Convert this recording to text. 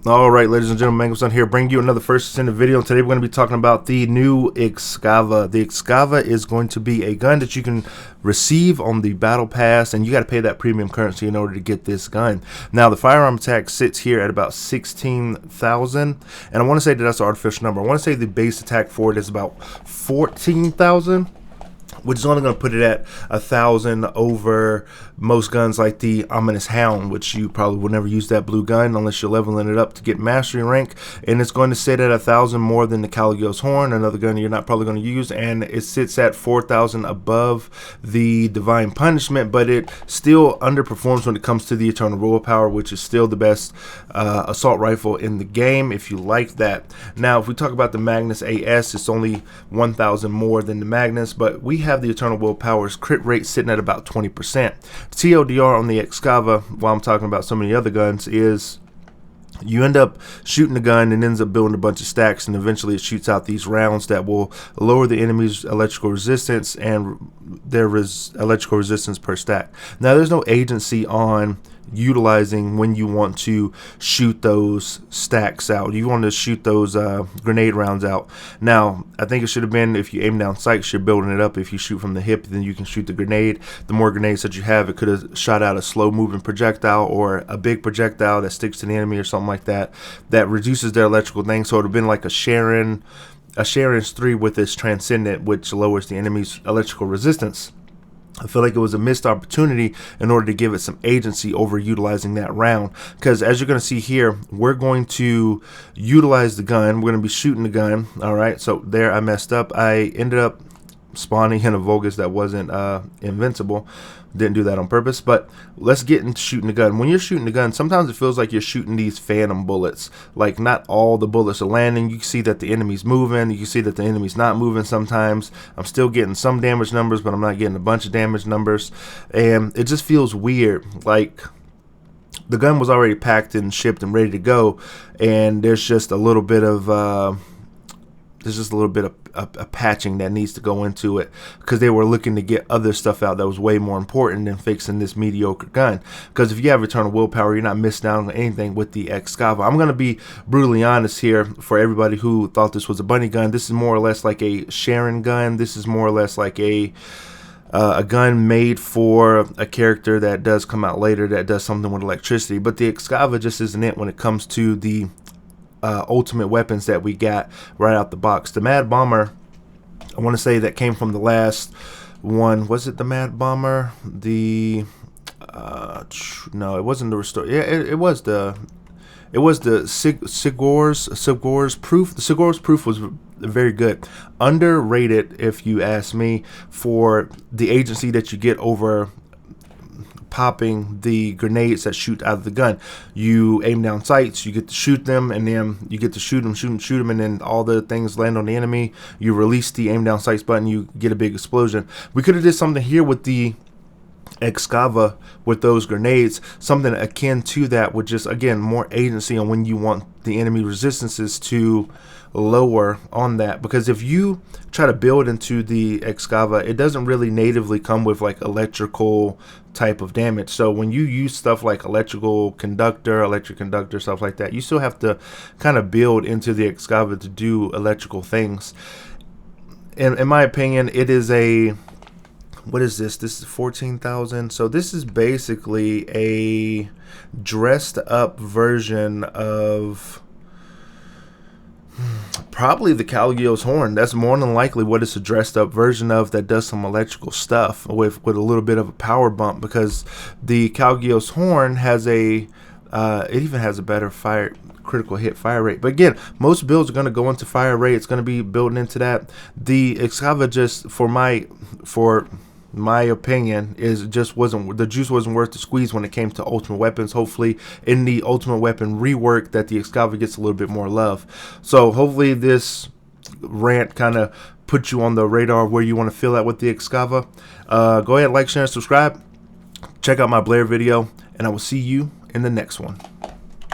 Alright, ladies and gentlemen, Mangoson here, bringing you another First Descendant video. Today we're going to be talking about the new EXCAVA. The EXCAVA is going to be a gun that you can receive on the Battle Pass, and you got to pay that premium currency in order to get this gun. Now, the firearm attack sits here at about 16,000, and I want to say that that's an artificial number. I want to say the base attack for it is about 14,000. Which is only going to put it at 1,000 over most guns like the Ominous Hound, which you probably will never use that blue gun unless you're leveling it up to get mastery rank. And it's going to sit at 1,000 more than the Caligula's Horn, another gun you're not probably going to use. And it sits at 4,000 above the Divine Punishment, but it still underperforms when it comes to the Eternal Willpower, which is still the best assault rifle in the game if you like that. Now, if we talk about the Magnus AS, it's only 1,000 more than the Magnus, but we have the Eternal Willpower's crit rate sitting at about 20%. TLDR on the EXCAVA, while I'm talking about so many other guns, is you end up shooting the gun and ends up building a bunch of stacks, and eventually it shoots out these rounds that will lower the enemy's electrical resistance and their electrical resistance per stack. Now, there's no agency on utilizing when you want to shoot those stacks out. You want to shoot those grenade rounds out. Now, I think it should have been if you aim down sights, you're building it up. If you shoot from the hip, then you can shoot the grenade. The more grenades that you have, it could have shot out a slow moving projectile or a big projectile that sticks to the enemy or something like that, that reduces their electrical thing. So it would have been like a Sharon's 3 with this Descendant, which lowers the enemy's electrical resistance. I feel like it was a missed opportunity in order to give it some agency over utilizing that round, because as you're going to see here, we're going to utilize the gun. We're going to be shooting the gun. All right, so there I messed up. I ended up spawning in a Vulgus that wasn't invincible. Didn't do that on purpose, but let's get into shooting the gun. When you're shooting the gun, sometimes it feels like you're shooting these phantom bullets. Like, not all the bullets are landing. You can see that the enemy's moving. You can see that the enemy's not moving sometimes. I'm still getting some damage numbers, but I'm not getting a bunch of damage numbers. And it just feels weird. Like, the gun was already packed and shipped and ready to go, and there's just a little bit of a patching that needs to go into it, because they were looking to get other stuff out that was way more important than fixing this mediocre gun. Because if you have Eternal Willpower, you're not missing out on anything with the EXCAVA. I'm going to be brutally honest here for everybody who thought this was a bunny gun. This is more or less like a Sharon gun. This is more or less like a gun made for a character that does come out later that does something with electricity. But the EXCAVA just isn't it when it comes to the ultimate weapons that we got right out the box. The Mad Bomber, I want to say that came from the last one. Was it the Mad Bomber? The no, it wasn't the restore. Yeah, it was the Sigor's Proof. The Sigor's Proof was very good. Underrated, if you ask me, for the agency that you get over popping the grenades that shoot out of the gun. You aim down sights, you get to shoot them, and then you get to shoot them, and then all the things land on the enemy. You release the aim down sights button, you get a big explosion. We could have did something here with the EXCAVA with those grenades, something akin to that, with just, again, more agency on when you want the enemy resistances to lower on that. Because if you try to build into the EXCAVA, it doesn't really natively come with like electrical type of damage. So when you use stuff like electric conductor, stuff like that, you still have to kind of build into the EXCAVA to do electrical things. And in my opinion, it is a, what is this? This is 14,000. So this is basically a dressed up version of probably the Caligula's Horn. That's more than likely what it's a dressed up version of, that does some electrical stuff with a little bit of a power bump, because the Caligula's Horn has a it even has a better critical hit fire rate. But again, most builds are going to go into fire rate. It's going to be building into that. The EXCAVA, just for my opinion, is just the juice wasn't worth the squeeze when it came to ultimate weapons. Hopefully in the ultimate weapon rework that the EXCAVA gets a little bit more love. So hopefully this rant kind of puts you on the radar where you want to feel at with the EXCAVA. Go ahead, like, share, and subscribe. Check out my Blair video, and I will see you in the next one.